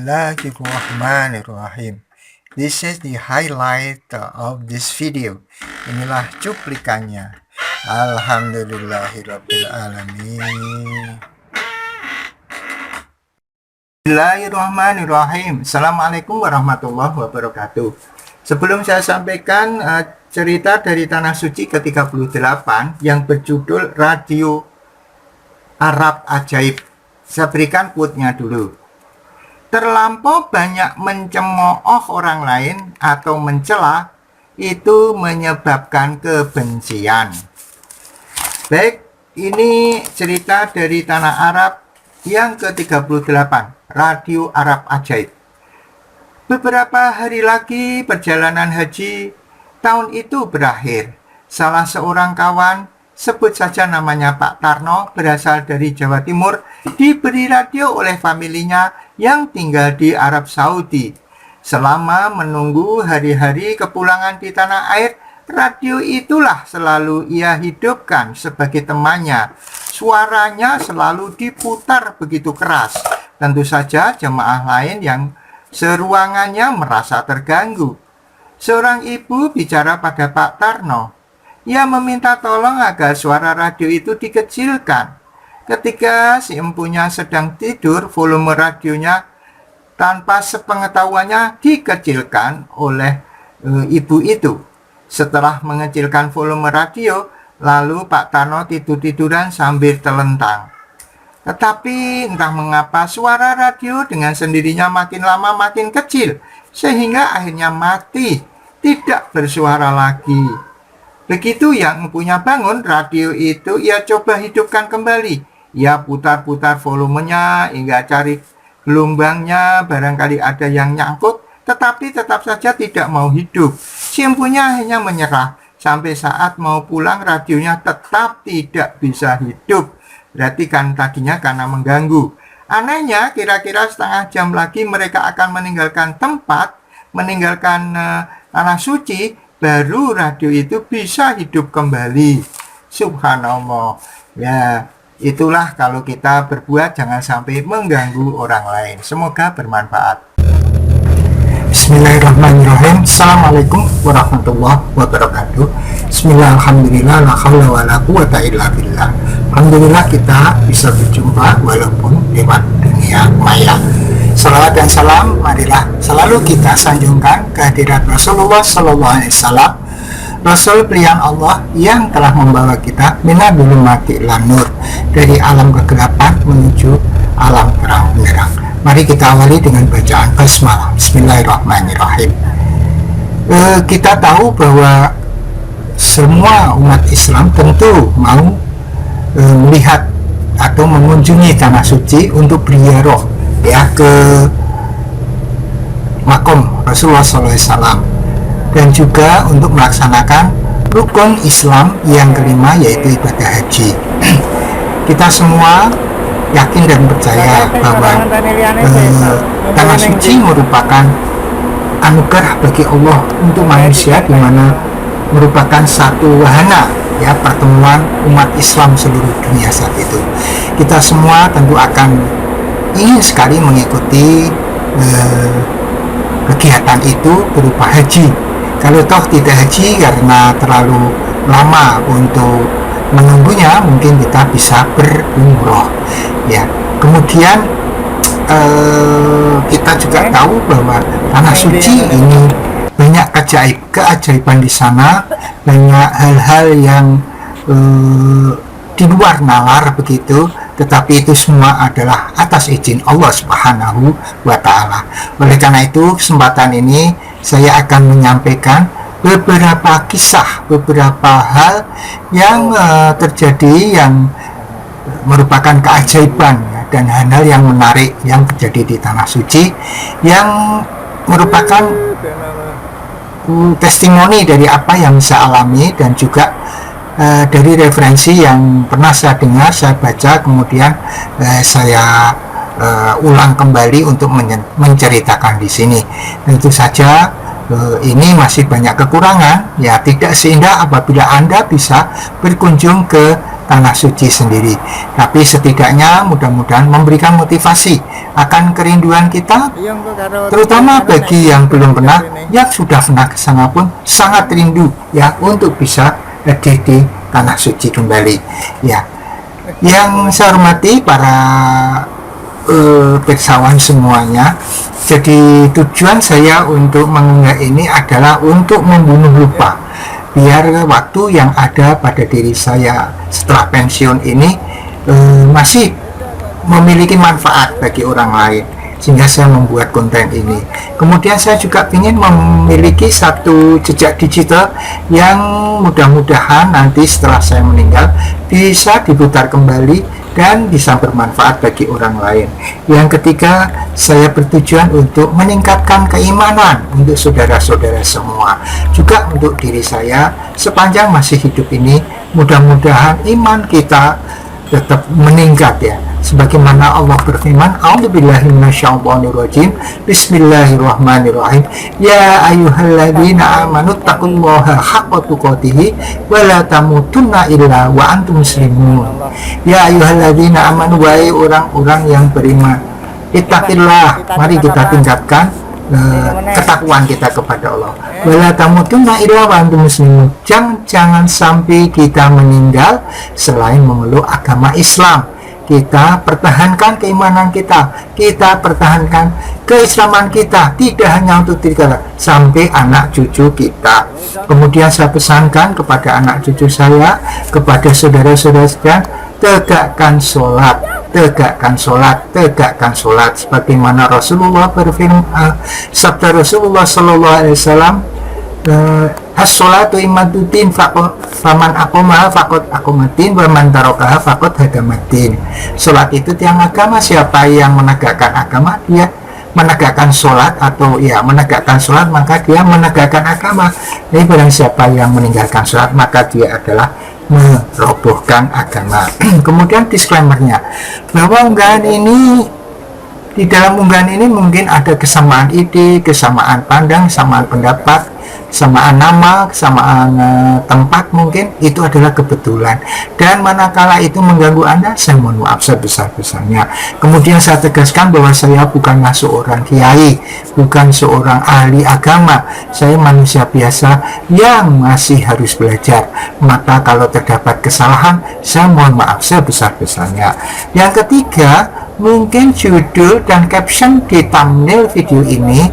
Bismillahirrahmanirrahim. This is the highlight of this video. Inilah cuplikannya. Alhamdulillahirrabbilalamin. Bismillahirrahmanirrahim. Assalamualaikum warahmatullahi wabarakatuh. Sebelum saya sampaikan cerita dari Tanah Suci ke-38 yang berjudul Radio Arab Ajaib, saya berikan quote-nya dulu. Terlampau banyak mencemooh orang lain atau mencela itu menyebabkan kebencian. Baik, ini cerita dari Tanah Arab yang ke-38, Radio Arab Ajaib. Beberapa hari lagi perjalanan haji tahun itu berakhir. Salah seorang kawan, sebut saja namanya Pak Tarno, berasal dari Jawa Timur, diberi radio oleh familinya yang tinggal di Arab Saudi. Selama menunggu hari-hari kepulangan di tanah air, radio itulah selalu ia hidupkan sebagai temannya. Suaranya selalu diputar begitu keras. Tentu saja jemaah lain yang seruangannya merasa terganggu. Seorang ibu bicara pada Pak Tarno. Ia meminta tolong agar suara radio itu dikecilkan. Ketika si empunya sedang tidur, volume radionya tanpa sepengetahuannya dikecilkan oleh ibu itu. Setelah mengecilkan volume radio, lalu Pak Tarno tidur-tiduran sambil telentang. Tetapi entah mengapa suara radio dengan sendirinya makin lama makin kecil, sehingga akhirnya mati, tidak bersuara lagi. Begitu yang empunya bangun, radio itu ia coba hidupkan kembali. Ia putar-putar volumenya hingga cari gelombangnya, barangkali ada yang nyangkut, tetapi tetap saja tidak mau hidup. Si empunya hanya menyerah. Sampai saat mau pulang, radionya tetap tidak bisa hidup. Berarti kan tadinya karena mengganggu. Anehnya, kira-kira setengah jam lagi mereka akan meninggalkan tempat, meninggalkan Tanah Suci, baru radio itu bisa hidup kembali. Subhanallah. Ya, itulah kalau kita berbuat jangan sampai mengganggu orang lain. Semoga bermanfaat. Bismillahirrahmanirrahim. Assalamualaikum warahmatullahi wabarakatuh. Bismillah, alhamdulillah, la haula wa la quwata illa billah. Alhamdulillah kita bisa berjumpa walaupun lewat dunia maya. Salawat dan salam marilah selalu kita sanjungkan kehadirat Rasulullah SAW, Rasul pilihan Allah yang telah membawa kita minal zulumati ilan nur, dari alam kegelapan menuju alam terang benderang. Mari kita awali dengan bacaan basmalah. Bismillahirrahmanirrahim. Kita tahu bahwa semua umat Islam tentu mau melihat atau mengunjungi Tanah Suci untuk berziarah, ya, ke makom Rasulullah SAW, dan juga untuk melaksanakan rukun Islam yang kelima, yaitu ibadah haji. Kita semua yakin dan percaya bahwa Tanah Suci merupakan anugerah bagi Allah untuk manusia, di mana merupakan satu wahana, ya, pertemuan umat Islam seluruh dunia saat itu. Kita semua tentu akan ingin sekali mengikuti kegiatan itu berupa haji. Kalau toh tidak haji karena terlalu lama untuk menunggunya, mungkin kita bisa berumroh, ya. Kemudian kita juga tahu bahwa Tanah Suci ini banyak keajaiban di sana, banyak hal-hal yang di luar nalar begitu, tetapi itu semua adalah atas izin Allah Subhanahu wa Ta'ala. Oleh karena itu, kesempatan ini saya akan menyampaikan beberapa kisah, beberapa hal yang terjadi yang merupakan keajaiban, ya, dan hal-hal yang menarik yang terjadi di Tanah Suci, yang merupakan testimoni dari apa yang saya alami, dan juga dari referensi yang pernah saya dengar, saya baca, kemudian saya ulang kembali untuk menceritakan di sini. Tentu saja ini masih banyak kekurangan, ya, tidak seindah apabila Anda bisa berkunjung ke tanah suci sendiri. Tapi setidaknya mudah-mudahan memberikan motivasi akan kerinduan kita, terutama bagi yang belum pernah, yang sudah pernah ke sana pun sangat rindu ya untuk bisa hadir di tanah suci kembali ya. Yang saya hormati para pirsawan semuanya, jadi tujuan saya untuk mengunggah ini adalah untuk membunuh lupa, biar waktu yang ada pada diri saya setelah pensiun ini masih memiliki manfaat bagi orang lain, sehingga saya membuat konten ini. Kemudian saya juga ingin memiliki satu jejak digital yang mudah-mudahan nanti setelah saya meninggal bisa diputar kembali dan bisa bermanfaat bagi orang lain. Yang ketiga, saya bertujuan untuk meningkatkan keimanan untuk saudara-saudara semua, juga untuk diri saya sepanjang masih hidup ini. Mudah-mudahan iman kita tetap meningkat ya, sebagaimana Allah berfirman, a'udzubillahi minasyaitonirrajim, bismillahirrahmanirrahim, ya ayyuhalladzina amanu taqullaha haqqa tuqatih wa la tamutunna illa wa antum muslimun. Ya ayyuhalladzina amanu, wahai orang-orang yang beriman, ittaqillah, mari kita tingkatkan ketakwaan kita kepada Allah. Wala tamutunna illa wa antum muslimun, jangan sampai kita meninggal selain memeluk agama Islam. Kita pertahankan keimanan kita pertahankan keislaman kita, tidak hanya untuk diri kita, sampai anak cucu kita. Kemudian saya pesankan kepada anak cucu saya, kepada saudara-saudara sekalian, tegakkan sholat, sebagaimana Rasulullah berfirman, sabda Rasulullah Sallallahu Alaihi Wasallam, as-sholatu imaduddin faman aqomaha faqad aqomaddin wa man tarakaha faqad hadamaddin. Sholat itu tiang agama, siapa yang menegakkan agama dia menegakkan sholat, atau ya menegakkan sholat maka dia menegakkan agama. Jadi barang siapa yang meninggalkan sholat maka dia adalah merobohkan agama. Kemudian disclaimernya, bahwa unggahan ini, di dalam unggahan ini mungkin ada kesamaan ide, kesamaan pandang, kesamaan pendapat, kesamaan nama, kesamaan tempat, mungkin itu adalah kebetulan, dan manakala itu mengganggu Anda, saya mohon maaf sebesar-besarnya. Kemudian saya tegaskan bahwa saya bukanlah seorang kiai, bukan seorang ahli agama, saya manusia biasa yang masih harus belajar. Maka kalau terdapat kesalahan, saya mohon maaf sebesar-besarnya. Yang ketiga, mungkin judul dan caption di thumbnail video ini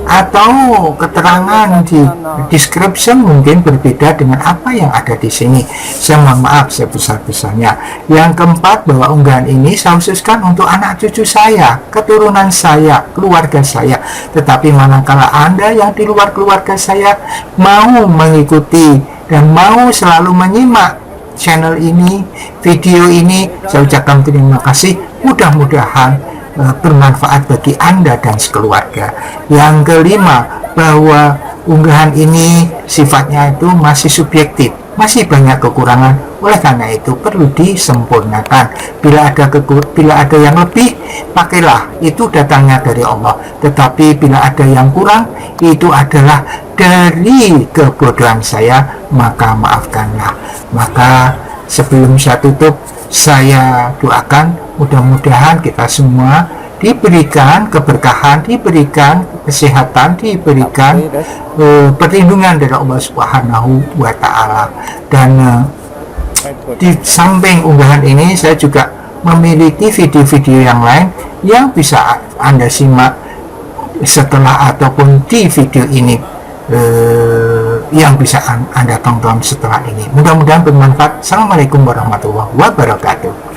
atau keterangan di description mungkin berbeda dengan apa yang ada di sini. Saya mohon maaf sebesar-besarnya. Yang keempat, bahwa unggahan ini saya khususkan untuk anak cucu saya, keturunan saya, keluarga saya. Tetapi manakala Anda yang di luar keluarga saya mau mengikuti dan mau selalu menyimak channel ini, video ini, saya ucapkan terima kasih. Mudah-mudahan bermanfaat bagi Anda dan sekeluarga. Yang kelima, bahwa unggahan ini sifatnya itu masih subjektif, masih banyak kekurangan. Oleh karena itu perlu disempurnakan. Bila ada yang lebih, pakailah, itu datangnya dari Allah. Tetapi bila ada yang kurang, itu adalah dari kebodohan saya, maka maafkanlah. Maka sebelum saya tutup, saya doakan mudah-mudahan kita semua diberikan keberkahan, diberikan kesehatan, diberikan perlindungan dari Allah Subhanahu wa Ta'ala. Dan di samping unggahan ini, saya juga memiliki video-video yang lain yang bisa Anda simak setelah ataupun di video ini, yang bisa Anda tonton setelah ini. Mudah-mudahan bermanfaat. Assalamualaikum warahmatullahi wabarakatuh.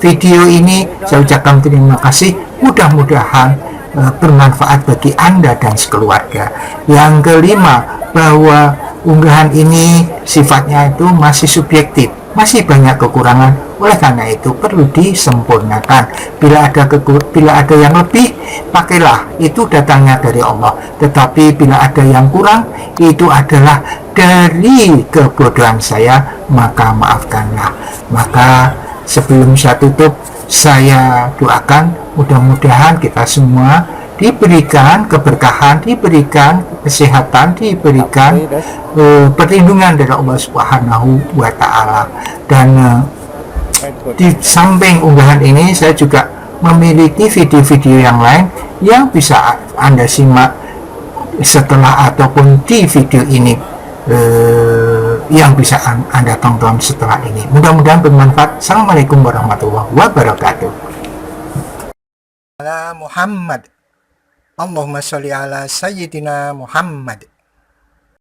Video ini saya ucapkan terima kasih. Mudah-mudahan bermanfaat bagi Anda dan sekeluarga. Yang kelima, bahwa unggahan ini sifatnya itu masih subjektif, masih banyak kekurangan. Oleh karena itu perlu disempurnakan. Bila ada yang lebih, pakailah, itu datangnya dari Allah. Tetapi bila ada yang kurang, itu adalah dari kebodohan saya, maka maafkanlah. Maka sebelum saya tutup, saya doakan mudah-mudahan kita semua diberikan keberkahan, diberikan kesehatan, diberikan perlindungan dari Allah Subhanahu wa Ta'ala. Dan di samping unggahan ini, saya juga memiliki video-video yang lain yang bisa Anda simak setelah ataupun di video ini, yang bisa Anda tonton setelah ini. Mudah-mudahan bermanfaat. Assalamualaikum warahmatullahi wabarakatuh. Muhammad, Allahumma sholli ala Sayyidina Muhammad.